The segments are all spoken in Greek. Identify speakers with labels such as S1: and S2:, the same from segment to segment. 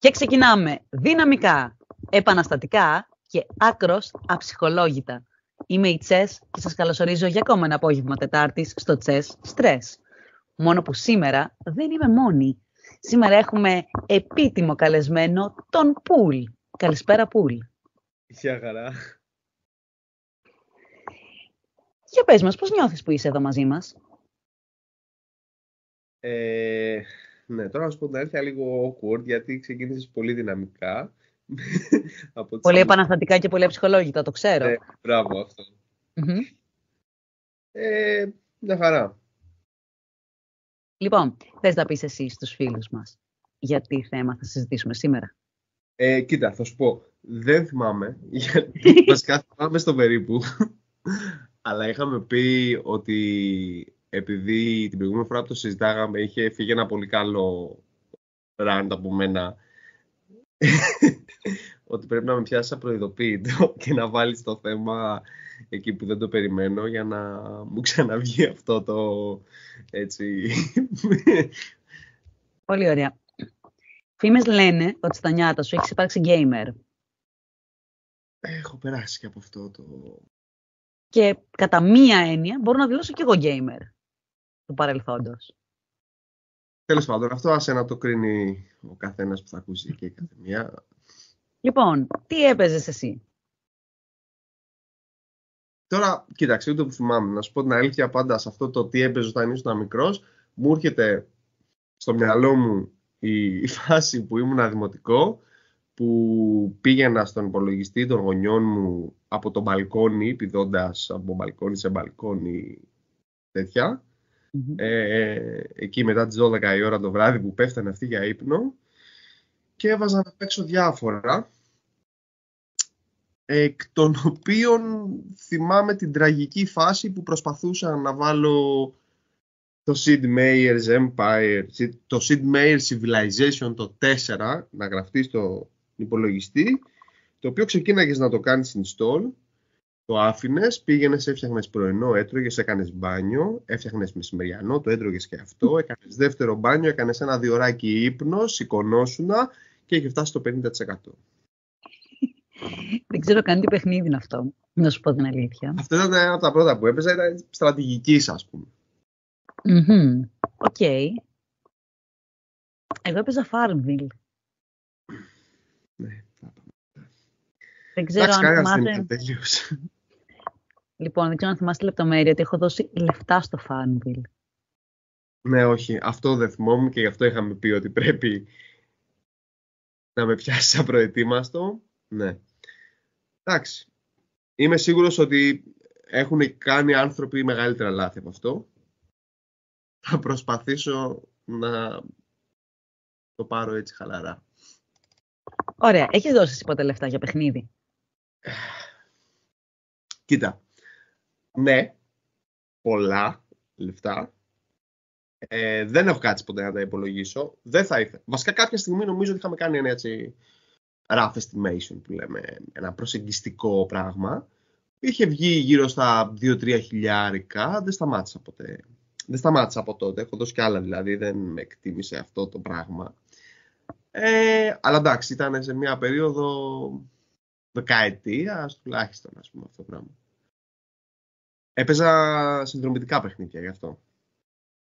S1: Και ξεκινάμε δυναμικά, επαναστατικά και άκρος αψυχολόγητα. Είμαι η Τσες και σας καλωσορίζω για ακόμα ένα απόγευμα Τετάρτης στο Τσες Stress. Μόνο που σήμερα δεν είμαι μόνη. Σήμερα έχουμε επίτιμο καλεσμένο τον Πουλ. Καλησπέρα Πουλ.
S2: Γεια χαρά.
S1: Για πες μας, πώς νιώθεις που είσαι εδώ μαζί μας?
S2: Ναι, τώρα να σου πω την αλήθεια λίγο awkward, γιατί ξεκίνησες πολύ δυναμικά.
S1: Πολύ επαναστατικά και πολύ ψυχολόγητα, το ξέρω.
S2: Ναι, μπράβο αυτό. Μια χαρά.
S1: Λοιπόν, θες να πεις εσύ στους φίλους μας για τι θέμα θα συζητήσουμε σήμερα?
S2: Κοίτα, θα σου πω, δεν θυμάμαι, γιατί βασικά θυμάμαι στο περίπου, αλλά είχαμε πει ότι επειδή την προηγούμενη φορά που το συζητάγαμε είχε φύγει ένα πολύ καλό rant από μένα, ότι πρέπει να με πιάσεις απροειδοποίητο και να βάλεις το θέμα εκεί που δεν το περιμένω για να μου ξαναβγεί αυτό το έτσι.
S1: Πολύ ωραία. Φήμες λένε ότι στα νιάτα σου έχεις υπάρξει gamer.
S2: Έχω περάσει και από αυτό το...
S1: Και κατά μία έννοια μπορώ να δηλώσω και εγώ gamer του παρελθόντος.
S2: Τέλος πάντων, αυτό άσε να το κρίνει ο καθένας που θα ακούσει και η καθεμία.
S1: Λοιπόν, τι έπαιζες εσύ?
S2: Τώρα, κοίταξε, ούτε που θυμάμαι. Να σου πω την αλήθεια, πάντα σε αυτό το τι έπαιζε όταν ήσουν μικρός, μου έρχεται στο μυαλό μου η φάση που ήμουν δημοτικό, που πήγαινα στον υπολογιστή των γονιών μου από το μπαλκόνι, πηδώντας από μπαλκόνι σε μπαλκόνι τέτοια. Εκεί μετά τις 12 η ώρα το βράδυ που πέφτανε αυτοί για ύπνο και έβαζα να παίξω διάφορα, εκ των οποίων θυμάμαι την τραγική φάση που προσπαθούσα να βάλω το Sid Meier's Empire, το Sid Meier's Civilization το 4 να γραφτεί στο υπολογιστή, το οποίο ξεκίναγες να το κάνεις install, το άφηνες, πήγαινες, έφτιαχνες πρωινό, έτρωγες, έκανες μπάνιο, έφτιαχνες μεσημεριανό, το έτρωγες και αυτό, έκανες δεύτερο μπάνιο, έκανες ένα διωράκι ύπνο, σηκωνόσουνα και είχε φτάσει στο 50%.
S1: Δεν ξέρω καν τι παιχνίδι είναι αυτό, να σου πω την αλήθεια.
S2: Αυτό ήταν ένα από τα πρώτα που έπαιζα, ήταν στρατηγικής, ας πούμε.
S1: Οκ. Εγώ έπαιζα Farmville.
S2: Ναι,
S1: δεν ξέρω αν θυμάστε...
S2: τελείως.
S1: Λοιπόν, δεν ξέρω αν θυμάστε λεπτομέρεια ότι έχω δώσει λεφτά στο Farmville.
S2: Ναι, όχι. Αυτό δεν θυμόμουν και γι' αυτό είχαμε πει ότι πρέπει να με πιάσεις απροετοίμαστο. Ναι. Εντάξει. Είμαι σίγουρος ότι έχουν κάνει άνθρωποι μεγαλύτερα λάθη από αυτό. Θα προσπαθήσω να το πάρω έτσι χαλαρά.
S1: Ωραία. Έχεις δώσει ποτέ λεφτά για παιχνίδι?
S2: Κοίτα. Ναι. Πολλά λεφτά. Δεν έχω κάτσει ποτέ να τα υπολογίσω. Δεν θα ήθελα. Βασικά κάποια στιγμή νομίζω ότι είχαμε κάνει ένα έτσι rough estimation που λέμε, ένα προσεγγιστικό πράγμα. Είχε βγει γύρω στα 2-3 χιλιάρικα. Δεν σταμάτησα ποτέ. Δεν σταμάτησα από τότε. Έχω δώσει κι άλλα δηλαδή. Δεν με εκτίμησε αυτό το πράγμα. Αλλά εντάξει, ήταν σε μια περίοδο δεκαετίας τουλάχιστον, ας πούμε, αυτό το πράγμα. Έπαιζα συνδρομητικά παιχνίδια γι' αυτό.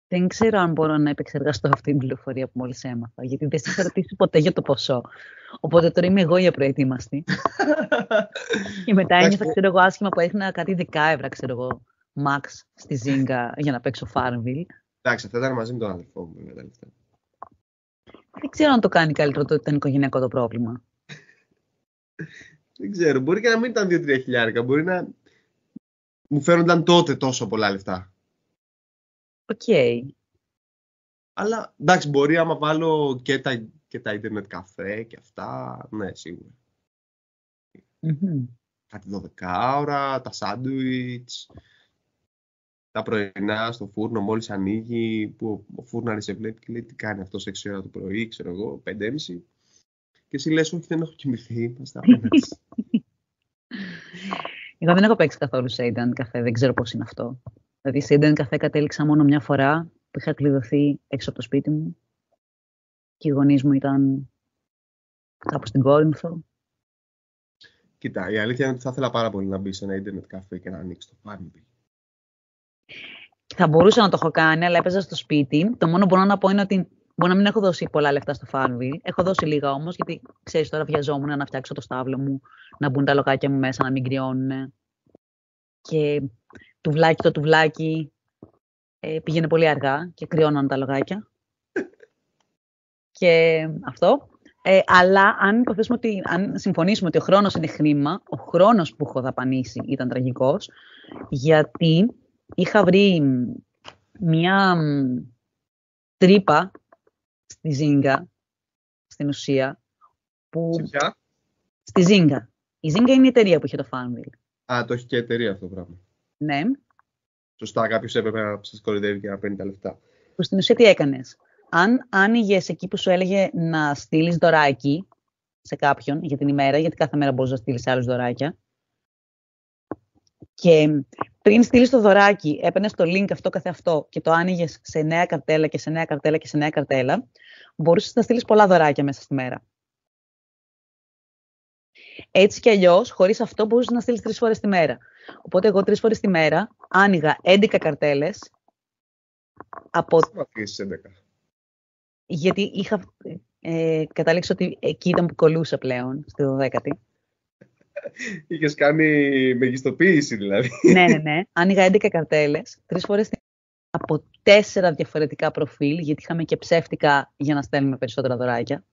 S1: Δεν ξέρω αν μπορώ να επεξεργαστώ αυτή την πληροφορία που μόλις έμαθα, γιατί δεν σας ρωτήσει ποτέ για το ποσό. Οπότε τώρα είμαι εγώ η απροετοίμαστη. Και μετά ένιωθα, ξέρω εγώ, άσχημα που έχνα κάτι 10 ευρώ, ξέρω εγώ, max στη Zynga για να παίξω Farmville.
S2: Εντάξει, αυτά ήταν μαζί με τον αδελφό μου.
S1: Δεν ξέρω αν το κάνει καλύτερο το ήταν οικογενειακό το πρόβλημα.
S2: Δεν ξέρω, μπορεί και να μην ήταν 2-3 χιλιάρικα, μπορεί να μου φαίνονταν τότε τόσο πολλά λεφτά.
S1: Οκ.
S2: Αλλά εντάξει, μπορεί άμα βάλω και τα ίντερνετ καφέ και αυτά, ναι, σίγουρα. Κάτι 12 ώρα, τα σάντουιτς, τα πρωινά στο φούρνο μόλις ανοίγει, που ο φούρναρης σε βλέπει και λέει τι κάνει αυτό σε 6 ώρα το πρωί, ξέρω εγώ, 5:30. Και εσύ λες, όχι, δεν έχω κοιμηθεί, είμαστε απέναντι.
S1: Εγώ δεν έχω παίξει καθόλου σε ίντερνετ καφέ, δεν ξέρω πώς είναι αυτό. Δηλαδή σε ίντερνετ καφέ κατέληξα μόνο μια φορά που είχα κλειδωθεί έξω από το σπίτι μου και οι γονείς μου ήταν κάπου στην Κόρινθο.
S2: Κοίτα, η αλήθεια είναι ότι θα ήθελα πάρα πολύ να μπει σε ένα ίντερνετ καφέ και να ανοίξει το Farmville.
S1: Θα μπορούσα να το έχω κάνει, αλλά έπαιζα στο σπίτι. Το μόνο που μπορώ να πω είναι ότι μπορεί να μην έχω δώσει πολλά λεφτά στο Farmville. Έχω δώσει λίγα όμως, γιατί ξέρεις, τώρα βιαζόμουν να φτιάξω το στάβλο μου, να μπουν τα λογάκια μου μέσα, να μην κρυώνουν. Και το τουβλάκι πήγαινε πολύ αργά και κρυώναν τα λογάκια. Και αυτό. Αλλά αν συμφωνήσουμε ότι ο χρόνος είναι χρήμα, ο χρόνος που έχω δαπανίσει ήταν τραγικός, γιατί είχα βρει μια τρύπα στη Ζίγκα, στην ουσία.
S2: Σε ποια?
S1: Στη Ζίγκα. Η Ζίγκα είναι η εταιρεία που είχε το Farmville.
S2: Α, το έχει και εταιρεία αυτό το πράγμα.
S1: Ναι.
S2: Σωστά, κάποιος έπρεπε να σας κορυδεύει και να παίρνει τα λεφτά.
S1: Που στην ουσία τι έκανες? Αν άνοιγες εκεί που σου έλεγε να στείλεις δωράκι σε κάποιον για την ημέρα, γιατί κάθε μέρα μπορείς να στείλεις σε άλλους δωράκια, και πριν στείλεις το δωράκι, έπαιρνες το link αυτό καθεαυτό και το άνοιγες σε νέα καρτέλα και σε νέα καρτέλα και σε νέα καρτέλα, μπορούσες να στείλεις πολλά δωράκια μέσα στη μέρα. Έτσι κι αλλιώς, χωρίς αυτό, μπορούσες να στείλεις 3 φορές τη μέρα. Οπότε εγώ 3 φορές τη μέρα άνοιγα 11 καρτέλες. Γιατί είχα καταλήξει ότι εκεί ήταν που κολλούσε πλέον, στη 12η.
S2: Είχες κάνει μεγιστοποίηση δηλαδή.
S1: Ναι. Άνοιγα 11 καρτέλες, 3 φορές από 4 διαφορετικά προφίλ, γιατί είχαμε και ψεύτικα για να στέλνουμε περισσότερα δωράκια.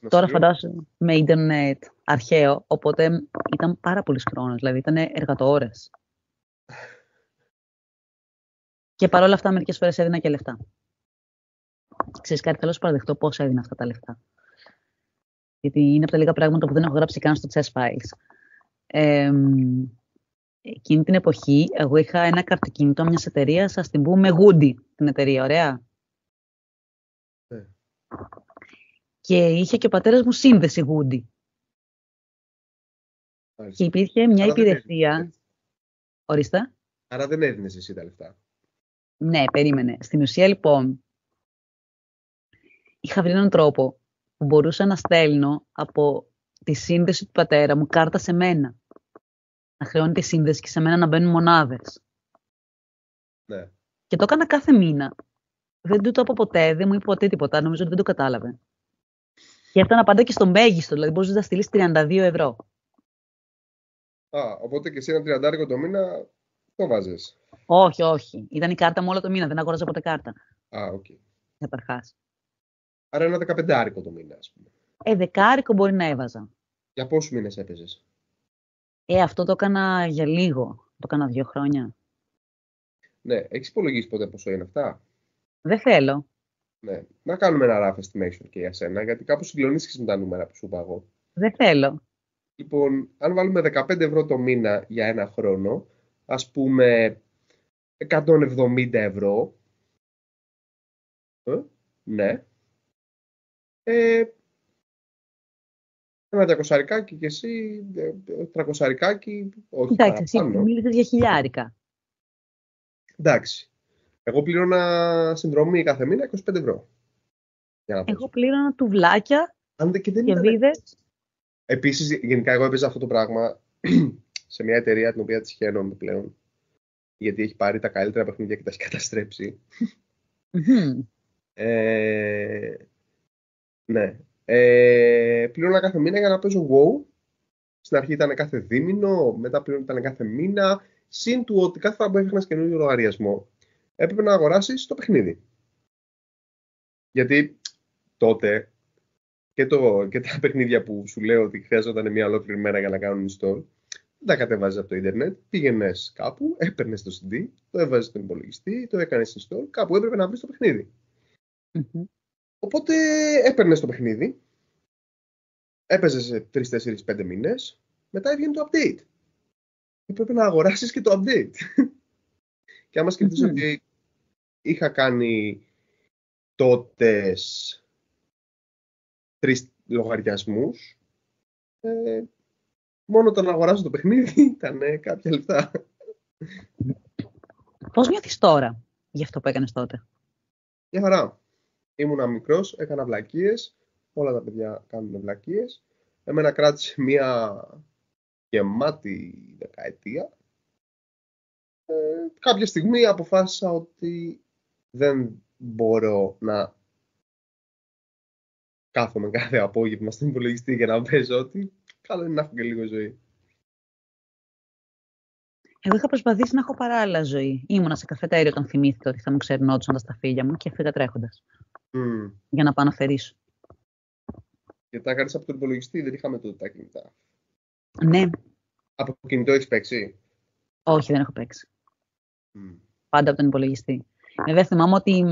S1: Τώρα φαντάζομαι με ίντερνετ αρχαίο, οπότε ήταν πάρα πολύ χρόνος, δηλαδή ήταν εργατοώρες. Και παρόλα αυτά, μερικές φορές έδινα και λεφτά. Ξέρεις κάτι, θέλω να σου παραδεχτώ πώς έδινα αυτά τα λεφτά. Γιατί είναι από τα λίγα πράγματα που δεν έχω γράψει καν στο Chess Files. Εκείνη την εποχή, εγώ είχα ένα καρτοκίνητο μιας εταιρείας, ας την πούμε Woody, την εταιρεία, ωραία. Και είχε και ο πατέρας μου σύνδεση Woody. Και υπήρχε μια υπηρεσία. Ορίστε.
S2: Άρα δεν έδινες εσύ τα λεφτά.
S1: Ναι, περίμενε. Στην ουσία, λοιπόν, είχα βρει έναν τρόπο που μπορούσα να στέλνω από τη σύνδεση του πατέρα μου κάρτα σε μένα. Να χρεώνει τη σύνδεση και σε μένα να μπαίνουν μονάδες.
S2: Ναι.
S1: Και το έκανα κάθε μήνα. Δεν του το είπα ποτέ, δεν μου είπε ποτέ τίποτα. Νομίζω ότι δεν το κατάλαβε. Και έφτανα πάντα και στο μέγιστο, δηλαδή μπορούσες να στείλεις 32 ευρώ.
S2: Οπότε και εσύ ένα 30 το μήνα το βάζες.
S1: Όχι. Ήταν η κάρτα μου όλο το μήνα, δεν αγόραζα ποτέ κάρτα.
S2: Οκ.
S1: Καταρχάς.
S2: Άρα ένα 15 το μήνα, ας πούμε.
S1: 10 μπορεί να έβαζα.
S2: Για πόσους μήνες έπαιζες?
S1: Αυτό το έκανα για λίγο. Το έκανα 2 χρόνια. Ναι,
S2: έχεις υπολογίσει ποτέ πόσο είναι αυτά?
S1: Δεν θέλω.
S2: Ναι. Να κάνουμε ένα rough estimation και για σένα, γιατί κάπως συγκλονίστηκες με τα νούμερα που σου είπα εγώ.
S1: Δεν θέλω.
S2: Λοιπόν, αν βάλουμε 15 ευρώ το μήνα για ένα χρόνο, ας πούμε 170 ευρώ. Ναι. Ένα 200 και εσύ 300. Όχι.
S1: Εντάξει, εσύ μίλησες για χιλιάρικα.
S2: Εντάξει. Εγώ πλήρωνα συνδρομή κάθε μήνα 25 ευρώ.
S1: Εγώ πλήρωνα τουβλάκια και βίδες.
S2: Επίσης, γενικά εγώ έπαιζα αυτό το πράγμα σε μια εταιρεία την οποία τη χαίρομαι πλέον. Γιατί έχει πάρει τα καλύτερα παιχνίδια και τα έχει καταστρέψει. Ναι. Πλήρωνα κάθε μήνα για να παίζω WoW. Στην αρχή ήταν κάθε δίμηνο, μετά πλέον ήταν κάθε μήνα. Συν του ότι κάθε φορά που έφυγες καινούριο λογαριασμό, έπρεπε να αγοράσεις το παιχνίδι. Γιατί τότε και τα παιχνίδια που σου λέω ότι χρειαζόταν μια ολόκληρη μέρα για να κάνουν install, δεν τα κατεβάζεις από το ίντερνετ, πήγαινες κάπου, έπαιρνες το CD, το έβαζες στον υπολογιστή, το έκανες install, κάπου έπρεπε να βρεις το παιχνίδι. Οπότε έπαιρνες το παιχνίδι, έπαιζες 3, 4, 5 μήνες, μετά έβγαινε το update. Έπρεπε να αγοράσεις και το update. Και άμα σκεφτείς ότι είχα κάνει τότε 3 λογαριασμούς, μόνο το να αγοράσω το παιχνίδι ήταν κάποια λεφτά.
S1: Πώς νιώθεις τώρα για αυτό που έκανες τότε?
S2: Μια χαρά. Ήμουνα μικρός, έκανα βλακίες. Όλα τα παιδιά κάνουν βλακίες. Εμένα κράτησε μια γεμάτη δεκαετία. Κάποια στιγμή αποφάσισα ότι δεν μπορώ να κάθομαι κάθε απόγευμα στον υπολογιστή για να παίζω ότι καλό είναι να έχω και λίγο ζωή.
S1: Εγώ είχα προσπαθήσει να έχω παράλληλα ζωή. Ήμουνα σε καφετέριο όταν θυμήθηκα ότι θα μου ξερνόντουσαν τα σταφύλια μου και έφυγα τρέχοντας. Για να πάω να φερίσω.
S2: Γιατί τα έκανες από τον υπολογιστή, δεν είχαμε τότε τα κινητά.
S1: Ναι.
S2: Από το κινητό έχεις παίξει?
S1: Όχι, δεν έχω παίξει. Πάντα από τον υπολογιστή. Βέβαια θυμάμαι ότι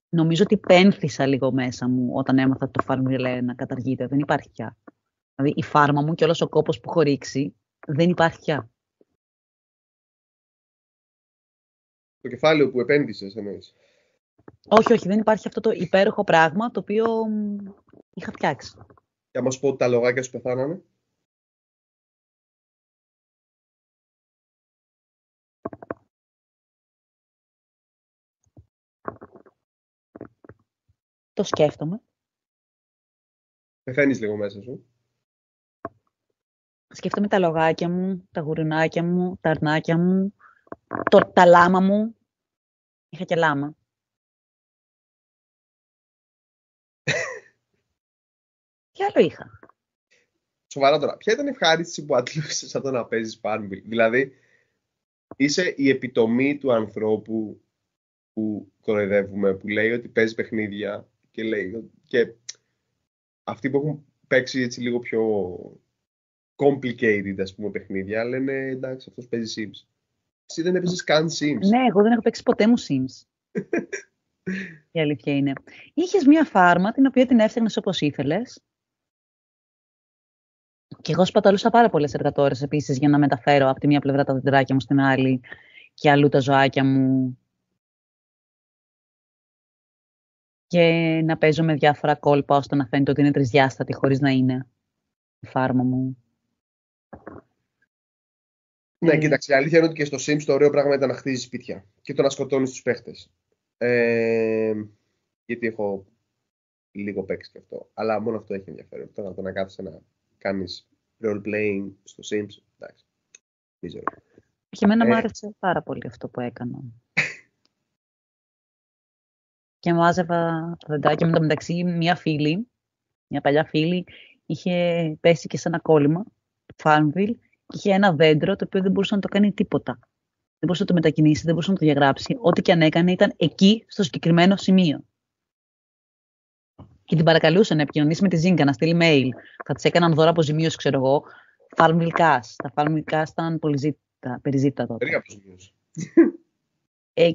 S1: νομίζω ότι πένθησα λίγο μέσα μου όταν έμαθα ότι το Farmville να καταργείται. Δεν υπάρχει πια. Δηλαδή η φάρμα μου και όλος ο κόπος που έχω ρίξει δεν υπάρχει πια.
S2: Το κεφάλαιο που επένδυσες εννοείς?
S1: Όχι, όχι, δεν υπάρχει αυτό το υπέροχο πράγμα το οποίο είχα φτιάξει.
S2: Και άμα σου πω ότι τα λογάκια σου πεθάνανε?
S1: Το σκέφτομαι.
S2: Πεθαίνεις λίγο μέσα σου.
S1: Σκέφτομαι τα λογάκια μου, τα γουρουνάκια μου, τα αρνάκια μου, τα λάμα μου. Είχα και λάμα. Τι άλλο είχα?
S2: Σοβαρά τώρα, ποια ήταν η ευχαρίστηση που αντλούσες από το να παίζεις Farmville? Δηλαδή, είσαι η επιτομή του ανθρώπου που κοροϊδεύουμε, που λέει ότι παίζει παιχνίδια και λέει και αυτοί που έχουν παίξει έτσι λίγο πιο complicated, ας πούμε, παιχνίδια, λένε εντάξει, αυτός παίζει Sims. Εσύ δεν έπαιζες καν Sims.
S1: Ναι, εγώ δεν έχω παίξει ποτέ μου Sims. Η αλήθεια είναι. Είχες μία φάρμα την οποία την έφτιαχνες όπως ήθελες. Και εγώ σπαταλούσα πάρα πολλές εργατόρες επίσης για να μεταφέρω από τη μία πλευρά τα δεντράκια μου στην άλλη και αλλού τα ζωάκια μου. Και να παίζω με διάφορα κόλπα ώστε να φαίνεται ότι είναι τρισδιάστατη χωρίς να είναι η φάρμα μου.
S2: Ναι, κοίταξε, η αλήθεια είναι ότι και στο Sims το ωραίο πράγμα ήταν να χτίζεις σπίτια και το να σκοτώνεις τους παίχτες. Γιατί έχω λίγο παίξει και αυτό. Αλλά μόνο αυτό έχει ενδιαφέρον. Τώρα το να κάθεσαι να κάνεις role-playing στο Sims, εντάξει, μίζερο.
S1: Και εμένα μου άρεσε πάρα πολύ αυτό που έκανα. Και μάζευα τα δεντράκια με το μεταξύ. Μια παλιά φίλη, είχε πέσει και σε ένα κόλλημα, το Farmville, και είχε ένα δέντρο το οποίο δεν μπορούσε να το κάνει τίποτα. Δεν μπορούσε να το μετακινήσει, δεν μπορούσε να το διαγράψει. Ό,τι και αν έκανε ήταν εκεί, στο συγκεκριμένο σημείο. Και την παρακαλούσε να επικοινωνήσει με τη Zynga, να στείλει mail. Θα της έκαναν δώρα αποζημίωση, ξέρω εγώ. Farmville Cash. Τα Farmville Cash ήταν πολύ περιζήτητα τότε.
S2: Περί αποζημίωση.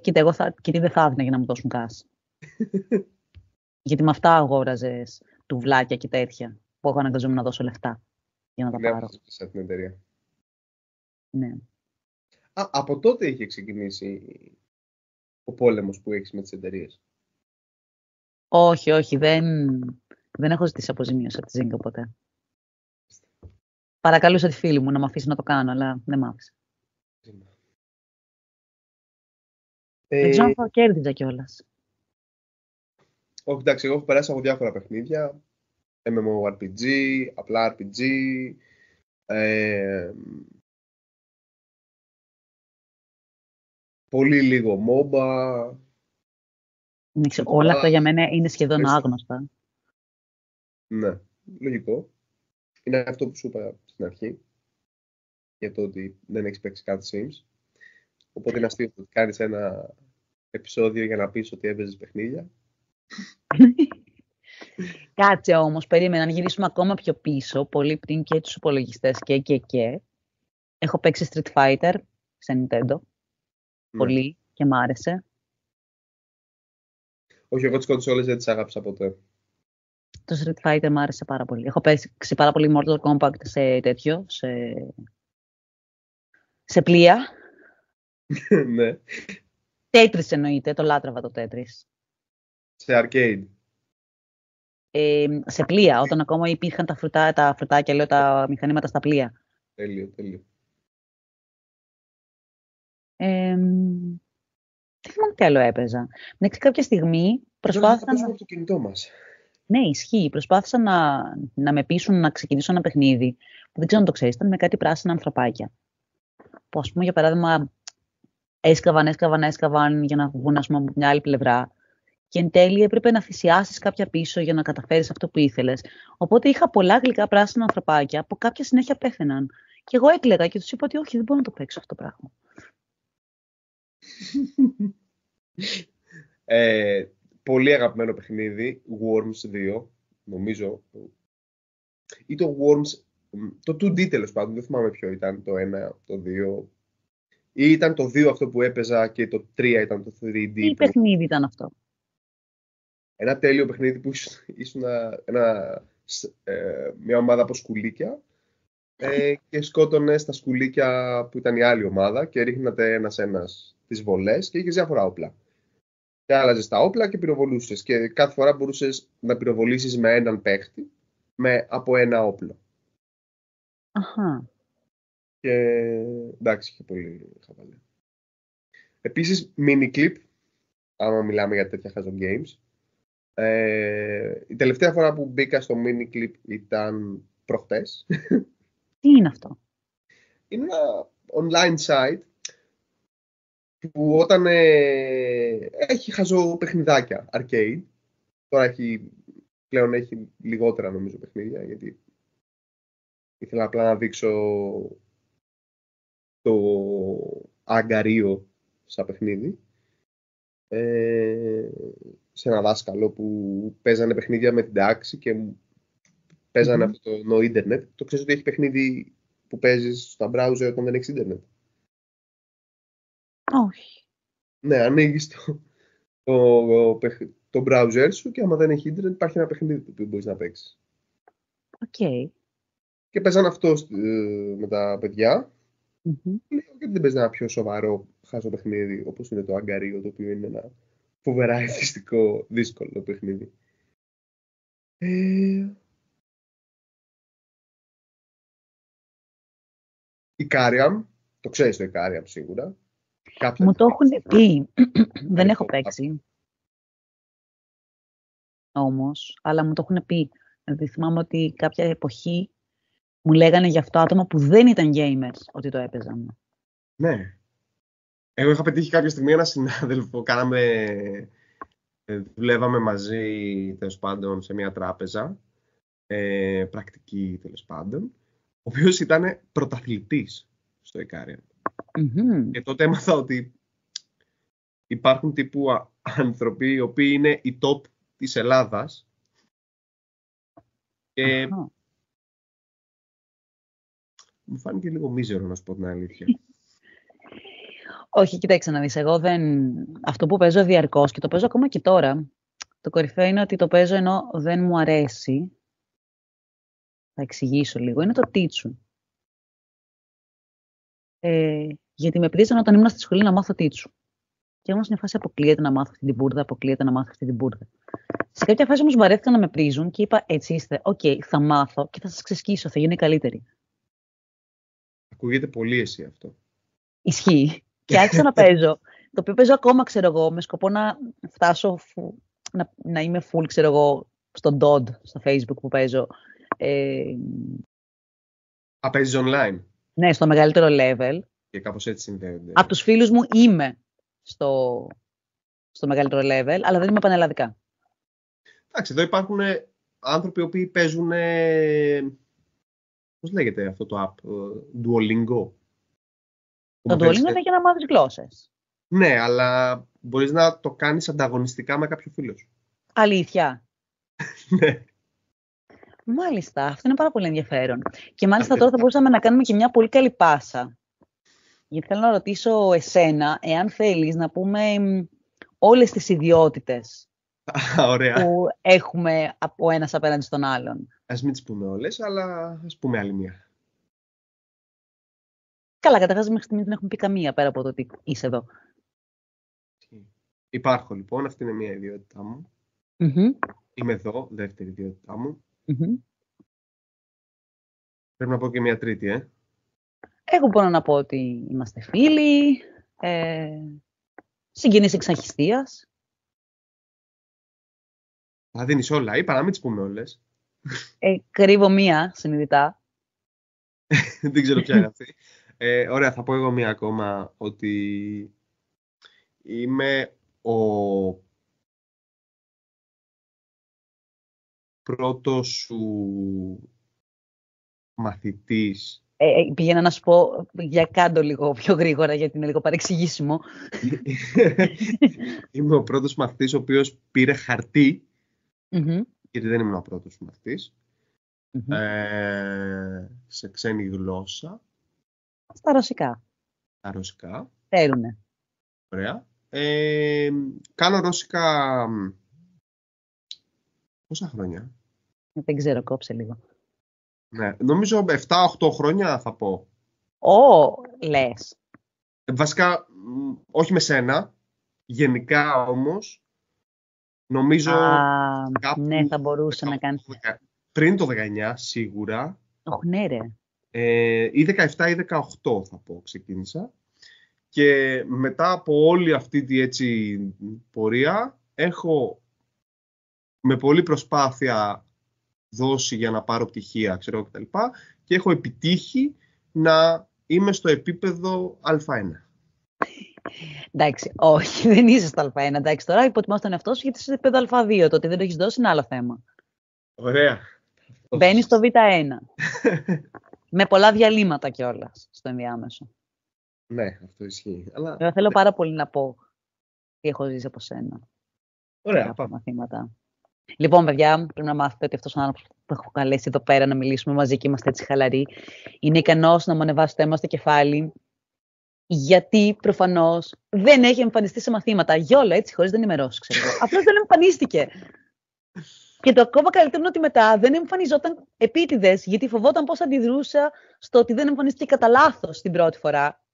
S1: Κοίτα, εγώ δεν θα έδινα για να μου δώσουν cash. Γιατί με αυτά αγόραζες τουβλάκια και τέτοια που εγώ αναγκαζόμουν να δώσω λεφτά για να τα πάρω.
S2: Σε την εταιρεία.
S1: Ναι.
S2: Από τότε είχε ξεκινήσει ο πόλεμος που έχεις με τις εταιρείες?
S1: Όχι, όχι, δεν έχω ζητήσει αποζημίωση από τη Zynga ποτέ. Παρακαλούσα τη φίλη μου να με αφήσει να το κάνω, αλλά δεν μ' άφησε. Δεν ξέρω αν θα κέρδιζα κιόλας.
S2: Όχι, εντάξει, εγώ έχω περάσει από διάφορα παιχνίδια. MMORPG, απλά RPG, πολύ λίγο MOBA.
S1: Όλα αυτά για μένα είναι σχεδόν άγνωστα.
S2: Ναι, λογικό. Είναι αυτό που σου είπα στην αρχή, για το ότι δεν έχεις παίξει κάτι Sims. Οπότε είναι αστείο ότι κάνεις ένα επεισόδιο για να πεις ότι έπαιζες παιχνίδια.
S1: Κάτσε όμως, περίμενα να γυρίσουμε ακόμα πιο πίσω, πολύ πριν και τους υπολογιστές και. Έχω παίξει Street Fighter σε Nintendo. Πολύ και μ' άρεσε.
S2: Όχι, εγώ τις κονσόλες δεν τις αγάπησα ποτέ.
S1: Το Street Fighter μ' άρεσε πάρα πολύ. Έχω παίξει πάρα πολύ Mortal Kombat σε τέτοιο, σε πλοία.
S2: Ναι.
S1: Tetris εννοείται, το λάτρευα το Tetris.
S2: Σε arcade.
S1: Σε πλοία, όταν ακόμα υπήρχαν τα φρουτάκια, λέω, τα μηχανήματα στα πλοία.
S2: Τέλειο.
S1: Δεν θυμάμαι τι άλλο έπαιζα. Μέχρι κάποια στιγμή προσπάθησαν
S2: από το κινητό μας.
S1: Ναι, ισχύει. Προσπάθησαν να με πείσουν να ξεκινήσω ένα παιχνίδι που δεν ξέρω αν το ξέρεις, ήταν με κάτι πράσινα ανθρωπάκια. Που ας πούμε, για παράδειγμα, έσκαβαν για να βγουν ας πούμε, από μια άλλη πλευρά. Και εν τέλει έπρεπε να θυσιάσεις κάποια πίσω για να καταφέρεις αυτό που ήθελες. Οπότε είχα πολλά γλυκά πράσινα ανθρωπάκια που κάποια συνέχεια πέθαιναν. Και εγώ έκλαιγα και τους είπα ότι όχι, δεν μπορώ να το παίξω αυτό το πράγμα.
S2: Πολύ αγαπημένο παιχνίδι, Worms 2, νομίζω. Ή το Worms, το 2D τέλος πάντων, δεν θυμάμαι ποιο ήταν, το 1, το 2. Ή ήταν το 2 αυτό που έπαιζα και το 3 ήταν το 3D.
S1: Τι παιχνίδι ήταν αυτό?
S2: Ένα τέλειο παιχνίδι που ήσουν μια ομάδα από σκουλίκια και σκότωνες τα σκουλίκια που ήταν η άλλη ομάδα και ρίχνατε ένας τις βολές και είχες διάφορα όπλα. Και άλλαζες τα όπλα και πυροβολούσες και κάθε φορά μπορούσες να πυροβολήσεις με έναν παίχτη από ένα όπλο.
S1: Αχα.
S2: Και εντάξει, είχε πολύ χαβαλέ. Επίσης, mini clip, άμα μιλάμε για τέτοια χαζό games. Η τελευταία φορά που μπήκα στο mini clip ήταν προχτές.
S1: Τι είναι αυτό?
S2: Είναι ένα online site που όταν έχει χαζό παιχνιδάκια, arcade. Τώρα πλέον έχει λιγότερα νομίζω παιχνίδια, γιατί ήθελα απλά να δείξω το αγκαρίο σαν παιχνίδι. Σε ένα δάσκαλο που παίζανε παιχνίδια με την τάξη και παίζανε αυτό το ίντερνετ. Το ξέρεις ότι έχει παιχνίδι που παίζεις στα browser όταν δεν έχεις ίντερνετ?
S1: Όχι.
S2: Ναι, ανοίγεις το browser σου και άμα δεν έχει ίντερνετ υπάρχει ένα παιχνίδι που μπορείς να παίξεις.
S1: Okay.
S2: Και παίζανε αυτό με τα παιδιά. Γιατί δεν παίζει ένα πιο σοβαρό χάζο παιχνίδι όπως είναι το αγκαρίο, το οποίο είναι ένα φοβερά εθιστικό, δύσκολο παιχνίδι. Ικάριαμ, το ξέρεις το Ικάριαμ σίγουρα.
S1: Μου το έχουν πει, δεν έχω παίξει όμως, αλλά μου το έχουν πει. Δηλαδή θυμάμαι ότι κάποια εποχή μου λέγανε για αυτό άτομα που δεν ήταν gamers ότι το έπαιζαν.
S2: Ναι. Εγώ είχα πετύχει κάποια στιγμή ένα συνάδελφο, δουλεύαμε μαζί τέλος πάντων σε μια τράπεζα, πρακτική τέλος πάντων, ο οποίος ήταν πρωταθλητής στο Ικάριαμ. Και τότε έμαθα ότι υπάρχουν τύπου άνθρωποι οι οποίοι είναι οι top της Ελλάδας και μου φάνηκε λίγο μίζερο, να σου πω την αλήθεια.
S1: Όχι, κοίταξε να δεις, εγώ αυτό που παίζω διαρκώς και το παίζω ακόμα και τώρα, το κορυφαίο είναι ότι το παίζω ενώ δεν μου αρέσει. Θα εξηγήσω λίγο. Είναι το τίτσου. Γιατί με πρίζανε όταν ήμουν στη σχολή να μάθω τίτσου. Και όμως είναι φάση αποκλείεται να μάθω αυτή την μπουρδα, αποκλείεται να μάθω αυτή την μπουρδα. Σε κάποια φάση όμως βαρέθηκα να με πρίζουν και είπα έτσι είστε, θα μάθω και θα σας ξεσκίσω, θα γίνει καλύτερη.
S2: Ακούγεται πολύ εσύ αυτό.
S1: Ισχύει. Και άρχισα να παίζω. Το οποίο παίζω ακόμα, ξέρω εγώ, με σκοπό να φτάσω, να είμαι full, ξέρω εγώ, στο DOD, στο Facebook που παίζω.
S2: Παίζεις online?
S1: Ναι, στο μεγαλύτερο level.
S2: Και κάπως έτσι συνδέονται.
S1: Από τους φίλους μου είμαι στο μεγαλύτερο level, αλλά δεν είμαι πανελλαδικά.
S2: Εντάξει, εδώ υπάρχουν άνθρωποι οι οποίοι παίζουν, πώς λέγεται αυτό το app, Duolingo.
S1: Το Duolingo είναι για να μάθεις γλώσσες.
S2: Ναι, αλλά μπορείς να το κάνεις ανταγωνιστικά με κάποιο φίλο σου.
S1: Αλήθεια?
S2: Ναι.
S1: Μάλιστα, αυτό είναι πάρα πολύ ενδιαφέρον. Και μάλιστα τώρα θα μπορούσαμε να κάνουμε και μια πολύ καλή πάσα. Γιατί θέλω να ρωτήσω εσένα, εάν θέλεις να πούμε όλες τις ιδιότητες που έχουμε από ένας απέναντι στον άλλον.
S2: Ας μην τις πούμε όλες, αλλά ας πούμε άλλη μία.
S1: Καλά, καταρχάς μέχρι στιγμής δεν έχουμε πει καμία πέρα από το ότι είσαι εδώ.
S2: Υπάρχω λοιπόν, αυτή είναι μία ιδιότητά μου. Είμαι εδώ, δεύτερη ιδιότητά μου. Πρέπει να πω και μία τρίτη,
S1: Εγώ μπορώ να πω ότι είμαστε φίλοι, συγγενείς εξ αρχιστίας.
S2: Θα δίνεις όλα, είπα να μην τις πούμε όλες.
S1: Κρύβω μία συνειδητά.
S2: Δεν ξέρω ποια είναι αυτή. Ωραία, θα πω εγώ μία ακόμα, ότι είμαι ο πρώτος σου μαθητής.
S1: Πήγαινα να σου πω, για κάντο λίγο πιο γρήγορα, γιατί είναι λίγο παρεξηγήσιμο.
S2: Είμαι ο πρώτος μαθητής ο οποίος πήρε χαρτί,
S1: Μμμ.
S2: γιατί δεν ήμουν ο πρώτος μαθητής,
S1: Μμμ.
S2: σε ξένη γλώσσα,
S1: Στα ρωσικά.
S2: τα ρωσικά.
S1: Θέρουνε.
S2: Ωραία. Κάνω ρώσικα πόσα χρόνια?
S1: Δεν ξέρω, κόψε λίγο.
S2: Ναι, νομίζω 7-8 χρόνια θα πω.
S1: Λες.
S2: Βασικά, όχι με σένα, γενικά όμως, νομίζω κάπου
S1: Ναι, θα μπορούσε να κάνει.
S2: πριν το 19 σίγουρα,
S1: Ναι ρε.
S2: ή 17 ή 18 θα πω, ξεκίνησα. Και μετά από όλη αυτή τη έτσι πορεία, έχω με πολλή προσπάθεια δώσει για να πάρω πτυχία, ξέρω κτλ. Και έχω επιτύχει να είμαι στο επίπεδο Α1.
S1: Εντάξει, όχι, δεν είσαι στο Α1. Εντάξει, τώρα υποτιμάς τον εαυτό σου γιατί είσαι στο επίπεδο Α2. Το ότι δεν το έχεις δώσει είναι άλλο θέμα.
S2: Ωραία.
S1: Μπαίνεις στο Β1. Με πολλά διαλύματα κιόλας στο ενδιάμεσο.
S2: Ναι, αυτό ισχύει. Αλλά...
S1: Βέβαια, θέλω πάρα πολύ να πω τι έχω ζήσει από σένα.
S2: Ωραία,
S1: πάμε. Μαθήματα. Λοιπόν, παιδιά, πρέπει να μάθετε ότι αυτός ο άνθρωπος που έχω καλέσει εδώ πέρα να μιλήσουμε μαζί και είμαστε έτσι χαλαροί, είναι ικανός να μου ανεβάσει το αίμα στο κεφάλι, γιατί προφανώς δεν έχει εμφανιστεί σε μαθήματα. Γιόλο, έτσι, χωρίς να ενημερώσει, ξέρω εγώ. Απλώς δεν εμφανίστηκε. Και το ακόμα καλύτερο είναι ότι μετά δεν εμφανιζόταν επίτηδες, γιατί φοβόταν πώς αντιδρούσα στο ότι δεν εμφανίστηκε κατά λάθος την πρώτη φορά.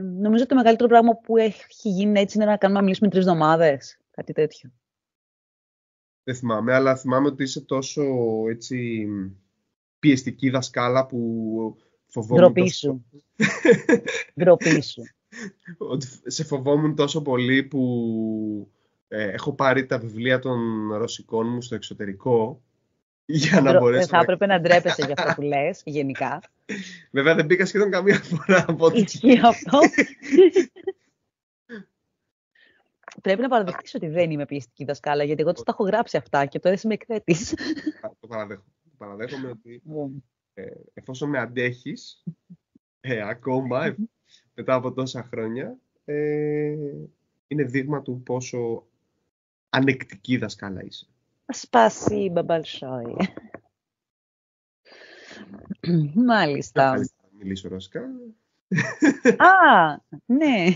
S1: Νομίζω ότι το μεγαλύτερο πράγμα που έχει γίνει έτσι είναι να κάνουμε να μιλήσουμε 3 εβδομάδες. Κάτι τέτοιο. Δεν
S2: θυμάμαι, αλλά θυμάμαι ότι είσαι τόσο έτσι πιεστική δασκάλα που φοβόμουν.
S1: Ντροπή σου.
S2: Σε φοβόμουν τόσο πολύ που έχω πάρει τα βιβλία των ρωσικών μου στο εξωτερικό για να μπορέσω.
S1: Θα έπρεπε να ντρέπεσαι για αυτό που λες, γενικά.
S2: Βέβαια δεν πήγα σχεδόν καμία φορά από ό,τι.
S1: Ισχύει αυτό. Πρέπει να παραδεχτείς ότι δεν είμαι πιεστική δασκάλα, γιατί εγώ τα έχω γράψει αυτά και τώρα είσαι με εκθέτης.
S2: Το παραδέχομαι ότι εφόσον με αντέχεις ακόμα μετά από τόσα χρόνια, είναι δείγμα του πόσο ανεκτική δασκάλα είσαι.
S1: Spasibo большое. Μάλιστα.
S2: Δεν θα μιλήσω ρωσικά.
S1: Ναι.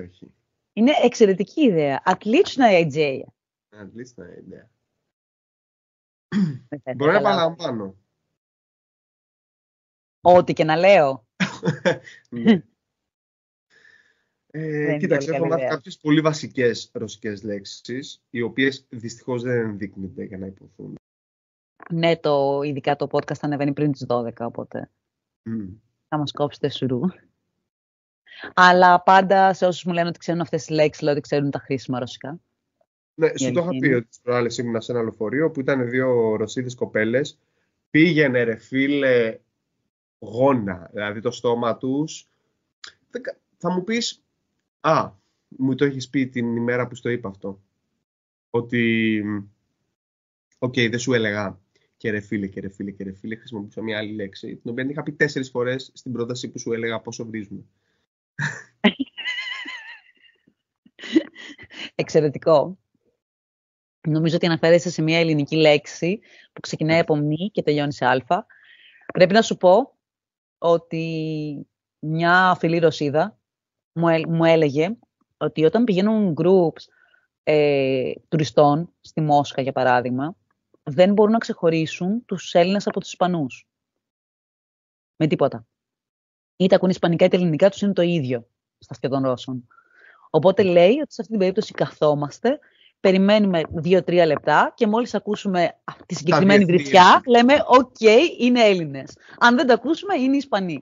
S2: Όχι.
S1: Είναι εξαιρετική ιδέα. Отличная idea.
S2: Отличная idea. Μπορώ να επαναλαμβάνω.
S1: Ό,τι και να λέω.
S2: Ναι. Κοίταξε, έχω μάθει κάποιες πολύ βασικές ρωσικές λέξεις, οι οποίες δυστυχώς δεν ενδείκνυνται για να υποθούν.
S1: Ναι, ειδικά το podcast θα ανεβαίνει πριν τις 12, οπότε θα μας κόψετε σουρού. Αλλά πάντα σε όσους μου λένε ότι ξέρουν αυτές τις λέξεις, λέω ότι ξέρουν τα χρήσιμα ρωσικά.
S2: Ναι, σου το είχα πει ότι τις προάλλες ήμουνα σε ένα λεωφορείο που ήταν 2 Ρωσίδες κοπέλες. Πήγαινε ρε φίλε γόνα, δηλαδή το στόμα τους. Θα μου πεις, μου το έχεις πει την ημέρα που στο είπα αυτό. Ότι, δεν σου έλεγα και ρε φίλε, χρησιμοποιούσα μια άλλη λέξη, την οποία είχα πει 4 φορές στην πρόταση που σου έλεγα πόσο βρίζουμε.
S1: Εξαιρετικό. Νομίζω ότι αναφέρεσαι σε μια ελληνική λέξη που ξεκινάει από μη και τελειώνει σε α. Πρέπει να σου πω ότι μια φίλη Ρωσίδα μου έλεγε ότι όταν πηγαίνουν groups τουριστών στη Μόσχα, για παράδειγμα, δεν μπορούν να ξεχωρίσουν τους Έλληνες από τους Ισπανούς. Με τίποτα. Είτε ακούν Ισπανικά είτε ελληνικά, τους είναι το ίδιο στα αυτιά των Ρώσων. Οπότε λέει ότι σε αυτή την περίπτωση καθόμαστε, περιμένουμε 2-3 λεπτά και μόλις ακούσουμε τη συγκεκριμένη βριτσιά, λέμε «ΟΚ, είναι Έλληνες». Αν δεν τα ακούσουμε, είναι Ισπανοί.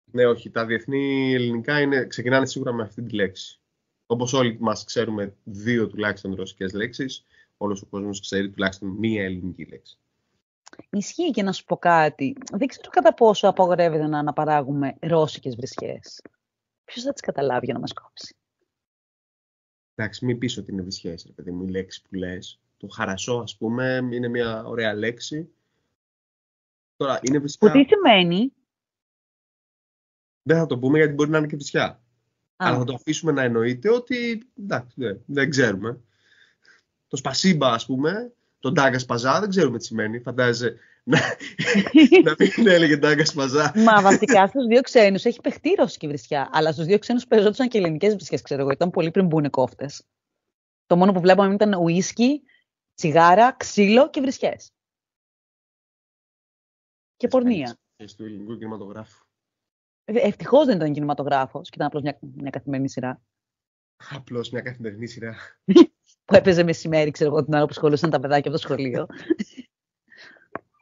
S2: Ναι, όχι. Τα διεθνή ελληνικά ξεκινάνε σίγουρα με αυτή τη λέξη. Όπως όλοι μας ξέρουμε 2 τουλάχιστον ρωσικές λέξεις, όλος ο κόσμος ξέρει τουλάχιστον 1 ελληνική λέξη.
S1: Ισχύει, και να σου πω κάτι. Δεν ξέρω κατά πόσο απαγορεύεται να αναπαράγουμε ρώσικες βρισιές. Ποιος θα τις καταλάβει για να μας κόψει?
S2: Εντάξει, μην πεις ότι είναι βρισιές, ρε παιδί μου, η λέξη που λες. Το χαρασό, ας πούμε, είναι μια ωραία λέξη. Τώρα, είναι
S1: Που
S2: βρισιά.
S1: τι σημαίνει?
S2: Δεν θα το πούμε γιατί μπορεί να είναι και βρισιά. Αλλά θα το
S1: Α,
S2: αφήσουμε να εννοείται ότι, εντάξει, δεν ξέρουμε. Το σπασίμπα, ας πούμε, το ντάγκα σπαζά, δεν ξέρουμε τι σημαίνει. Φαντάζεσαι να μην έλεγε ντάγκα σπαζά.
S1: Μα βασικά στους 2 ξένους έχει παιχτεί η ρώσικη βρισιά. Αλλά στους 2 ξένους παίζονταν και ελληνικές βρισιές, ξέρω εγώ. Ήταν πολύ πριν μπουν κόφτες. Το μόνο που βλέπαμε ήταν ουίσκι, τσιγάρα, ξύλο και βρισιές. Και πορνεία.
S2: Και του ελληνικού κινηματογράφου.
S1: Ευτυχώς δεν ήταν κινηματογράφος και ήταν απλώς μια καθημερινή σειρά.
S2: Απλώς μια καθημερινή σειρά.
S1: Που έπαιζε μεσημέρι, ξέρω εγώ, την ώρα που σχολούσαν τα παιδάκια από το σχολείο.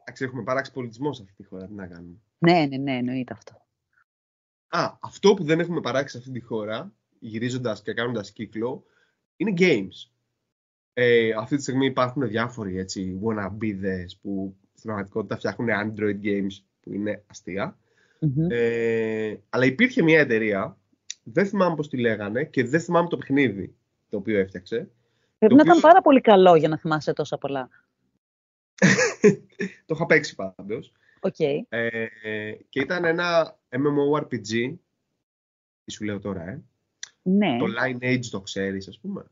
S2: Εντάξει, έχουμε παράξει πολιτισμό σε αυτή τη χώρα. Τι να κάνουμε.
S1: Ναι, εννοείται αυτό.
S2: Αυτό που δεν έχουμε παράξει σε αυτή τη χώρα, γυρίζοντας και κάνοντας κύκλο, είναι games. Αυτή τη στιγμή υπάρχουν διάφοροι έτσι wannabe-δες που στην πραγματικότητα φτιάχνουν Android games που είναι αστεία. Αλλά υπήρχε μια εταιρεία, δεν θυμάμαι πώς τη λέγανε και δεν θυμάμαι το παιχνίδι το οποίο έφτιαξε.
S1: Πρέπει να ήταν πάρα πολύ καλό για να θυμάσαι τόσα πολλά.
S2: Το είχα παίξει πάντως.
S1: Okay.
S2: Και ήταν ένα MMORPG. Τι σου λέω τώρα,
S1: Ναι.
S2: Το Lineage το ξέρεις, ας πούμε.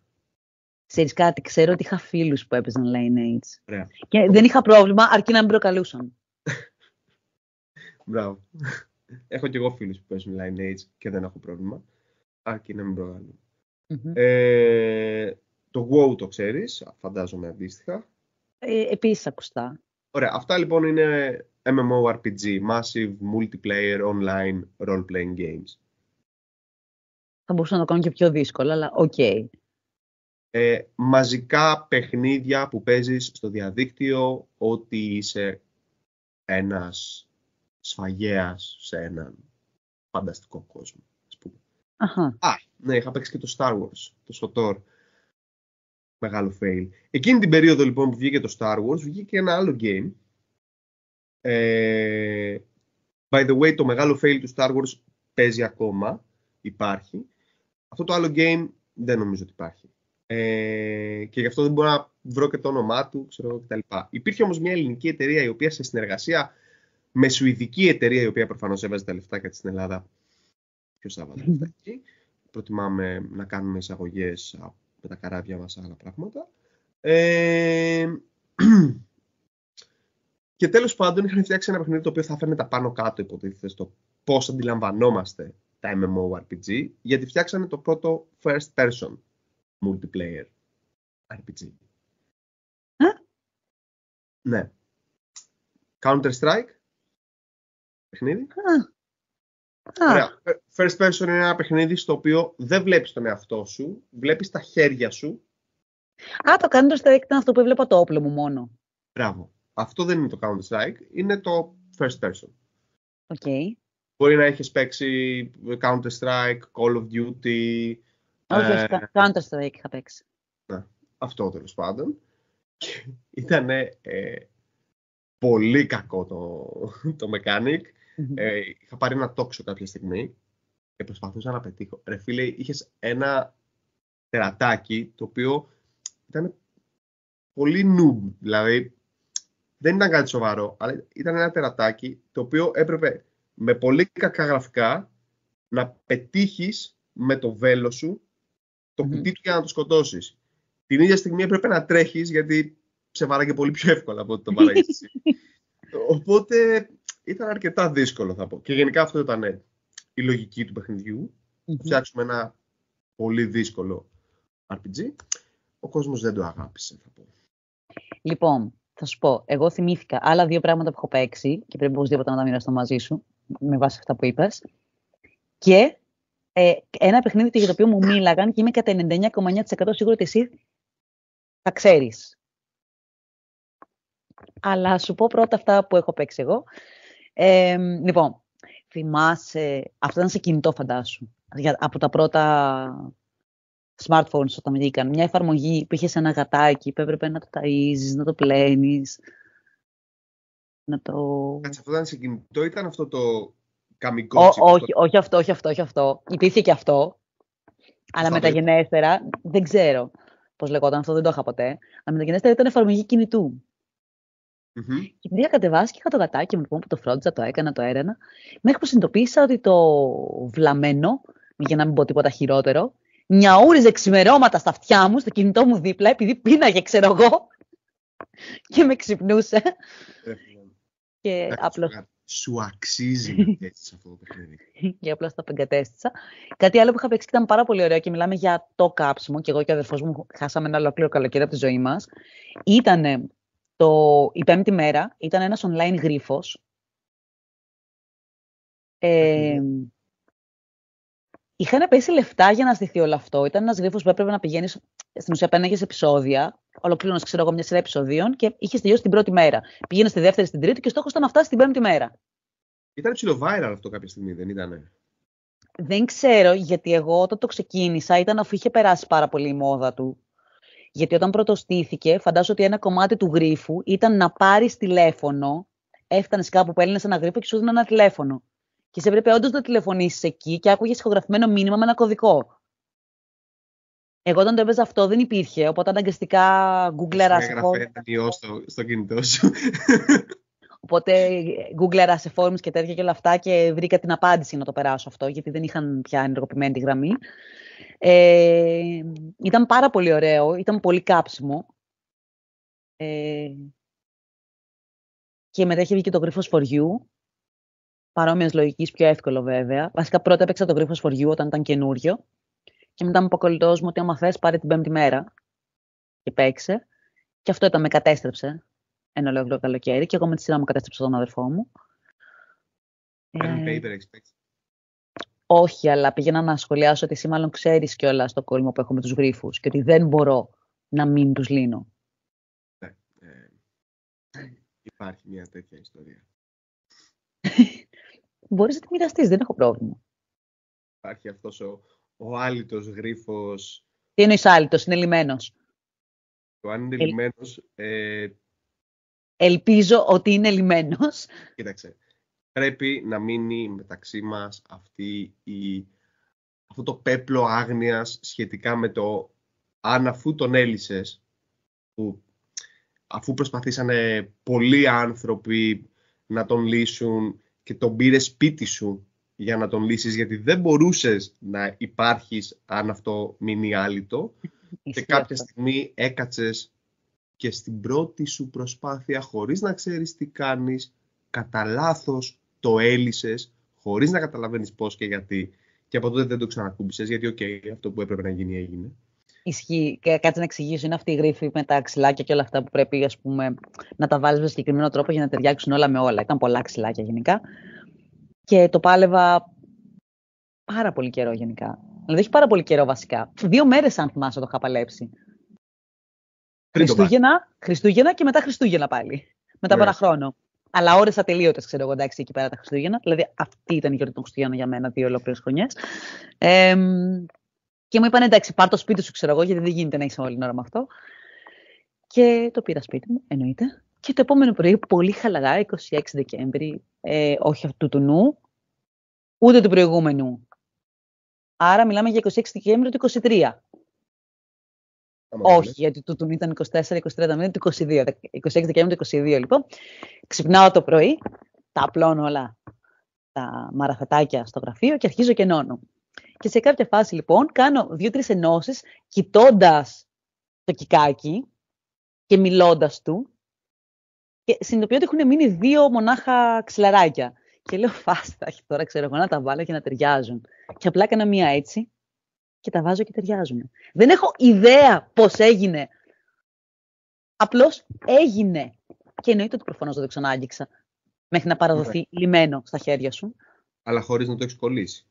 S1: Ξέρεις κάτι, ξέρω ότι είχα φίλους που έπαιζαν Lineage.
S2: Ωραία.
S1: Και δεν είχα πρόβλημα, αρκεί να μην προκαλούσαν.
S2: Μπράβο. Έχω και εγώ φίλους που παίζουν Lineage και δεν έχω πρόβλημα. Αρκεί να μην προκαλούν. Το WoW το ξέρεις, φαντάζομαι αντίστοιχα.
S1: Επίσης ακουστά.
S2: Ωραία, αυτά λοιπόν είναι MMORPG, Massive Multiplayer Online Role-Playing Games.
S1: Θα μπορούσα να το κάνω και πιο δύσκολο, αλλά οκ.
S2: Μαζικά παιχνίδια που παίζεις στο διαδίκτυο, ότι είσαι ένας σφαγέας σε έναν φανταστικό κόσμο, ας πούμε.
S1: Αχα.
S2: Ναι, είχα παίξει και το Star Wars, το SWTOR. Μεγάλο fail. Εκείνη την περίοδο λοιπόν που βγήκε το Star Wars, βγήκε ένα άλλο game. By the way, το μεγάλο fail του Star Wars παίζει ακόμα, υπάρχει. Αυτό το άλλο game δεν νομίζω ότι υπάρχει. Και γι' αυτό δεν μπορώ να βρω και το όνομά του, ξέρω εγώ κτλ. Υπήρχε όμως μια ελληνική εταιρεία η οποία σε συνεργασία με σουηδική εταιρεία, η οποία προφανώς έβαζε τα λεφτάκια της στην Ελλάδα. Ποιος θα βάλει τα λεφτά εκεί? Προτιμάμε να κάνουμε εισαγωγές με τα καράβια μας, άλλα πράγματα. Και τέλος πάντων είχαν φτιάξει ένα παιχνίδι το οποίο θα φέρνει τα πάνω κάτω, υποτίθεται, στο πώς αντιλαμβανόμαστε τα MMORPG, γιατί φτιάξανε το πρώτο first person multiplayer RPG. Ναι. Counter-Strike. Παιχνίδι. Ωραία. First person είναι ένα παιχνίδι στο οποίο δεν βλέπεις τον εαυτό σου, βλέπεις τα χέρια σου.
S1: Το Counter-Strike ήταν αυτό που έβλεπα το όπλο μου μόνο.
S2: Μπράβο. Αυτό δεν είναι το Counter-Strike, είναι το first person.
S1: Okay.
S2: Μπορεί να έχεις παίξει Counter-Strike, Call of Duty.
S1: Όχι, Counter-Strike είχα παίξει.
S2: Ναι, αυτό τέλος πάντων. Ήταν πολύ κακό το mechanic. Είχα πάρει ένα τόξο κάποια στιγμή και προσπαθούσα να πετύχω. Ρε φίλε, είχες ένα τερατάκι το οποίο ήταν πολύ noob. Δηλαδή, δεν ήταν κάτι σοβαρό, αλλά ήταν ένα τερατάκι το οποίο έπρεπε με πολύ κακά γραφικά να πετύχεις με το βέλος σου το κουτί του για να το σκοτώσεις. Την ίδια στιγμή έπρεπε να τρέχεις γιατί σε βάραγε πολύ πιο εύκολα από ό,τι το βάραγες εσύ. Οπότε ήταν αρκετά δύσκολο, θα πω. Και γενικά αυτό ήταν η λογική του παιχνιδιού. Φτιάξουμε ένα πολύ δύσκολο RPG. Ο κόσμος δεν το αγάπησε, θα πω.
S1: Λοιπόν, θα σου πω, εγώ θυμήθηκα άλλα 2 πράγματα που έχω παίξει και πρέπει οπωσδήποτε να τα μοιραστώ μαζί σου, με βάση αυτά που είπες. Και ένα παιχνίδι για το οποίο μου μίλαγαν και είμαι κατά 99,9% σίγουρη ότι εσύ θα ξέρεις. Αλλά σου πω πρώτα αυτά που έχω παίξει εγώ. Λοιπόν, θυμάσαι, αυτό ήταν σε κινητό φαντάσου, από τα πρώτα smartphones όταν βγήκαν. Μια εφαρμογή που είχε ένα γατάκι που έπρεπε να το ταΐζεις, να το πλένεις. Να το...
S2: Κάτσε, αυτό ήταν σε κινητό, ήταν αυτό το καμικότσι?
S1: Όχι αυτό. Υπήρχε και αυτό. Αλλά μεταγενέστερα, δεν ξέρω πώς λεγόταν αυτό, δεν το είχα ποτέ. Αλλά μεταγενέστερα ήταν εφαρμογή κινητού.
S2: Mm-hmm.
S1: Και επειδή είχα κατεβάσει και είχα το γατάκι μου που το φρόντιζα, το έκανα, το έρενα, μέχρι που συνειδητοποίησα ότι το βλαμμένο, για να μην πω τίποτα χειρότερο, νιαούριζε ξημερώματα στα αυτιά μου, στο κινητό μου δίπλα, επειδή πίναγε, ξέρω εγώ, και με ξυπνούσε. Και απλώς...
S2: Σου αξίζει να παίξεις αυτό το παιχνίδι.
S1: Και απλώς το απεγκατέστησα. Κάτι άλλο που είχα παίξει και ήταν πάρα πολύ ωραίο και μιλάμε για το κάψιμο, και εγώ και ο αδερφός μου χάσαμε ένα ολόκληρο καλοκαίρι από τη ζωή μας. Ήτανε η πέμπτη μέρα, ήταν ένας online γρίφος. Είχαν πέσει λεφτά για να στηθεί όλο αυτό. Ήταν ένας γρίφος που έπρεπε να πηγαίνεις, στην ουσία πέναγες επεισόδια, ολοκλήρωνες, ξέρω εγώ, μια σειρά επεισοδίων και είχες τελειώσει την πρώτη μέρα. Πήγαινες στη δεύτερη, στην τρίτη και ο στόχος ήταν να φτάσεις την πέμπτη μέρα.
S2: Ήταν ψηλό viral αυτό κάποια στιγμή, δεν ήτανε?
S1: Δεν ξέρω, γιατί εγώ όταν το ξεκίνησα ήταν αφού είχε περάσει πάρα πολύ η μόδα του. Γιατί όταν πρωτοστήθηκε, φαντάζομαι ότι ένα κομμάτι του γρίφου ήταν να πάρεις τηλέφωνο, έφτανες κάπου που έλυνες ένα γρίφο και σου έδινε ένα τηλέφωνο. Και σε έπρεπε όντως να τηλεφωνήσεις εκεί και άκουγες ηχογραφημένο μήνυμα με ένα κωδικό. Εγώ όταν το έπαιζα αυτό δεν υπήρχε, οπότε αναγκαστικά γκούγκλαρα σε forums.
S2: Έγραφε ένα στο κινητό σου.
S1: Οπότε γκούγκλαρα σε forums και τέτοια και όλα αυτά και βρήκα την απάντηση να το περάσω αυτό, γιατί δεν είχαν πια ενεργοποιημένη τη γραμμή. Ήταν πάρα πολύ ωραίο, ήταν πολύ κάψιμο. Και μετά είχε βγει και το γρίφος for you. Παρόμοιας λογικής, πιο εύκολο βέβαια. Βασικά πρώτα έπαιξα το γρίφος for you όταν ήταν καινούριο. Και μετά μου είπε ο κολλητός μου ότι άμα θες πάρε την πέμπτη μέρα. Και παίξε. Και αυτό με κατέστρεψε ένα ολόκληρο καλοκαίρι. Και εγώ με τη σειρά μου κατέστρεψα τον αδερφό μου.
S2: Pen paper expect.
S1: Όχι, αλλά πήγαινα να σχολιάσω ότι εσύ μάλλον ξέρεις κιόλας το κόλλημα που έχω με τους γρίφους και ότι δεν μπορώ να μην τους λύνω.
S2: Ναι, υπάρχει μια τέτοια ιστορία.
S1: Μπορείς να τη μοιραστείς, δεν έχω πρόβλημα.
S2: Υπάρχει αυτός ο άλυτος γρίφος.
S1: Τι εννοείς άλυτος, είναι λυμένος?
S2: Το αν είναι λυμένος...
S1: Ελπίζω ότι είναι λυμένος.
S2: Κοίταξε, πρέπει να μείνει μεταξύ μας αυτό το πέπλο άγνοιας σχετικά με το αν αφού τον έλυσες, αφού προσπαθήσανε πολλοί άνθρωποι να τον λύσουν και τον πήρες σπίτι σου για να τον λύσεις, γιατί δεν μπορούσες να υπάρχεις αν αυτό μείνει άλυτο και κάποια στιγμή έκατσες και στην πρώτη σου προσπάθεια, χωρίς να ξέρεις τι κάνεις, κατά λάθος το έλυσες, χωρίς να καταλαβαίνεις πώς και γιατί, και από τότε δεν το ξανακούμπησες, γιατί αυτό που έπρεπε να γίνει έγινε.
S1: Ισχύει. Και κάτσε να εξηγήσω, είναι αυτή η γρίφη με τα ξυλάκια και όλα αυτά που πρέπει, ας πούμε, να τα βάλεις με συγκεκριμένο τρόπο για να ταιριάξουν όλα με όλα. Ήταν πολλά ξυλάκια γενικά. Και το πάλευα πάρα πολύ καιρό γενικά. Δηλαδή, όχι πάρα πολύ καιρό βασικά. 2 μέρες, αν θυμάσαι, το είχα παλέψει. Χριστούγεννα και μετά Χριστούγεννα πάλι. Μετά από ένα χρόνο. Αλλά ώρες ατελείωτες, ξέρω εγώ, εντάξει, εκεί πέρα τα Χριστούγεννα. Δηλαδή, αυτή ήταν η γιορτή των Χριστουγέννων για μένα, 2 ολόκληρες χρονιές. Και μου είπαν, εντάξει, πάρ' το σπίτι σου, ξέρω εγώ, γιατί δεν γίνεται να είσαι όλη την ώρα με αυτό. Και το πήρα σπίτι μου, εννοείται. Και το επόμενο πρωί, πολύ χαλαρά, 26 Δεκέμβρη, όχι αυτού του νου, ούτε του προηγούμενου. Άρα μιλάμε για 26 Δεκέμβρη του 23. Όχι, γιατί του ήταν 24-23 του 22. 26 Δεκέμβρη του 22, λοιπόν. Ξυπνάω το πρωί, τα απλώνω όλα τα μαραφετάκια στο γραφείο και αρχίζω και ενώνω. Και σε κάποια φάση, λοιπόν, κάνω 2-3 ενώσεις, κοιτώντας το κικάκι και μιλώντας του. Και συνειδητοποιώ ότι έχουν μείνει 2 μονάχα ξυλαράκια. Και λέω, φάστα, τώρα ξέρω εγώ να τα βάλω και να ταιριάζουν. Και απλά έκανα μία έτσι και τα βάζω και ταιριάζουν. Δεν έχω ιδέα πώς έγινε. Απλώς έγινε. Και εννοείται ότι προφανώς δεν το ξανάγγιξα μέχρι να παραδοθεί λιμένο στα χέρια σου.
S2: Αλλά χωρίς να το έχεις κολλήσει.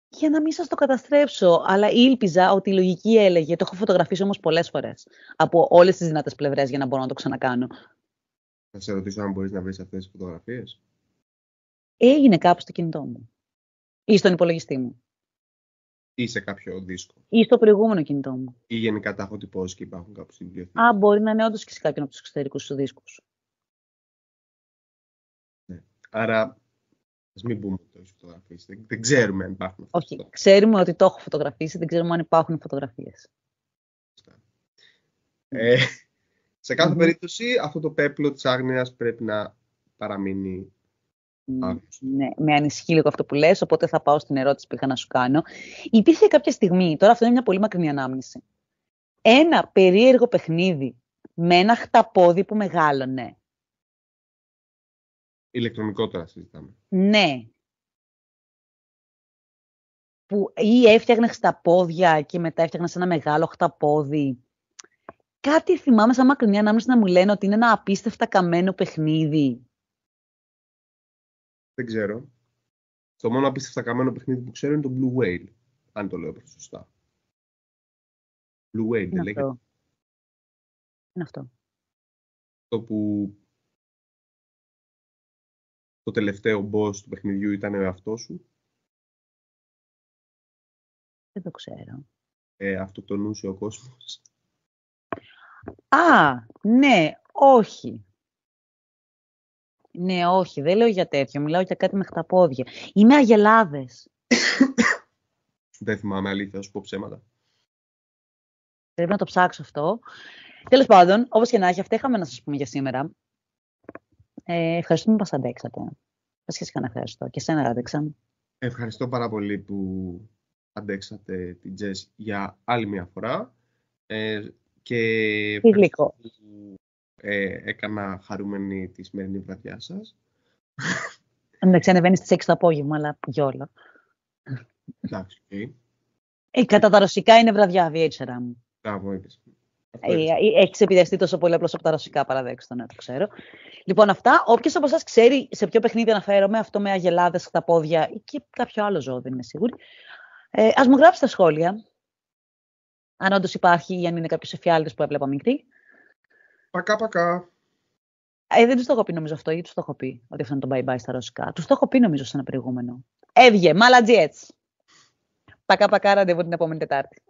S1: Για να μην σας το καταστρέψω. Αλλά ήλπιζα ότι η λογική έλεγε, το έχω φωτογραφίσει όμως πολλές φορές, από όλες τις δυνατές πλευρές για να μπορώ να το ξανακάνω.
S2: Θα σε ρωτήσω αν μπορείς να βρεις αυτές τις φωτογραφίες.
S1: Έγινε κάπου στο κινητό μου ή στον υπολογιστή μου.
S2: Ή σε κάποιο δίσκο.
S1: Ή στο προηγούμενο κινητό μου.
S2: Ή γενικά τα έχω τυπώσει και υπάρχουν κάπου στη βιβλιοθήκη.
S1: Α, μπορεί να είναι όντως και σε κάποιον από τους εξωτερικούς σου δίσκους.
S2: Ναι. Άρα, ας μην πούμε ότι το έχεις φωτογραφίσει. Δεν ξέρουμε αν υπάρχουν.
S1: Όχι, ξέρουμε ότι το έχω φωτογραφίσει, δεν ξέρουμε αν υπάρχουν φωτογραφίες.
S2: Σε κάθε περίπτωση, αυτό το πέπλο της άγνοιας πρέπει να παραμείνει άγνωστο.
S1: Ναι, με ανησυχεί λίγο αυτό που λες, οπότε θα πάω στην ερώτηση που είχα να σου κάνω. Υπήρχε κάποια στιγμή, τώρα αυτό είναι μια πολύ μακρινή ανάμνηση, ένα περίεργο παιχνίδι με ένα χταπόδι που μεγάλωνε.
S2: Ηλεκτρονικό τώρα συζητάμε.
S1: Ναι. Που ή έφτιαχνε χταπόδια και μετά έφτιαχνε ένα μεγάλο χταπόδι. Κάτι θυμάμαι σαν μακρινή ανάμνηση να μου λένε ότι είναι ένα απίστευτα καμένο παιχνίδι.
S2: Δεν ξέρω. Το μόνο απίστευτα καμένο παιχνίδι που ξέρω είναι το Blue Whale. Αν το λέω σωστά. Blue Whale δεν λέγεται.
S1: Είναι αυτό.
S2: Το που το τελευταίο boss του παιχνιδιού ήταν ο εαυτός σου.
S1: Δεν το ξέρω.
S2: Αυτοκτονούσε ο κόσμος.
S1: Α, ναι, όχι. Ναι, όχι, δεν λέω για τέτοιο. Μιλάω για κάτι με χταπόδια. Ή με αγελάδες.
S2: Δεν θυμάμαι, αλήθεια, θα σου πω ψέματα.
S1: Πρέπει να το ψάξω αυτό. Τέλος πάντων, όπως και να έχει, αυτά είχαμε να σας πούμε για σήμερα. Ευχαριστούμε που μας αντέξατε. Σχετικά να ευχαριστώ. Και εσένα άντεξα.
S2: Ευχαριστώ πάρα πολύ που αντέξατε την Τζες για άλλη μια φορά. Και
S1: γλυκό.
S2: Που έκανα χαρούμενη τη σημερινή βραδιά σας.
S1: Εντάξει, ανεβαίνει στις 6 το απόγευμα, αλλά γιόλο.
S2: Εντάξει, okay.
S1: Κατά τα ρωσικά είναι βραδιά, VHR μου.
S2: Μπράβο, είπες.
S1: Έχεις επιδευτεί τόσο πολύ απλώς από τα ρωσικά, παραδέξτε το, ναι, το ξέρω. Λοιπόν, αυτά. Όποιος από εσάς ξέρει σε ποιο παιχνίδι αναφέρομαι, αυτό με αγελάδες στα πόδια ή και κάποιο άλλο ζώο, δεν είμαι σίγουρη, ας μου γράψει στα σχόλια. Αν όντως υπάρχει ή αν είναι κάποιος εφιάλτης που έβλεπα μικρή.
S2: Πακά.
S1: Δεν τους το έχω πει νομίζω αυτό ή τους το έχω πει ότι αυτό είναι το bye-bye στα ρωσικά. Τους το έχω πει νομίζω σε ένα προηγούμενο. Έβγε, μαλατζιέτς. Πακά, ραντεβού την επόμενη Τετάρτη.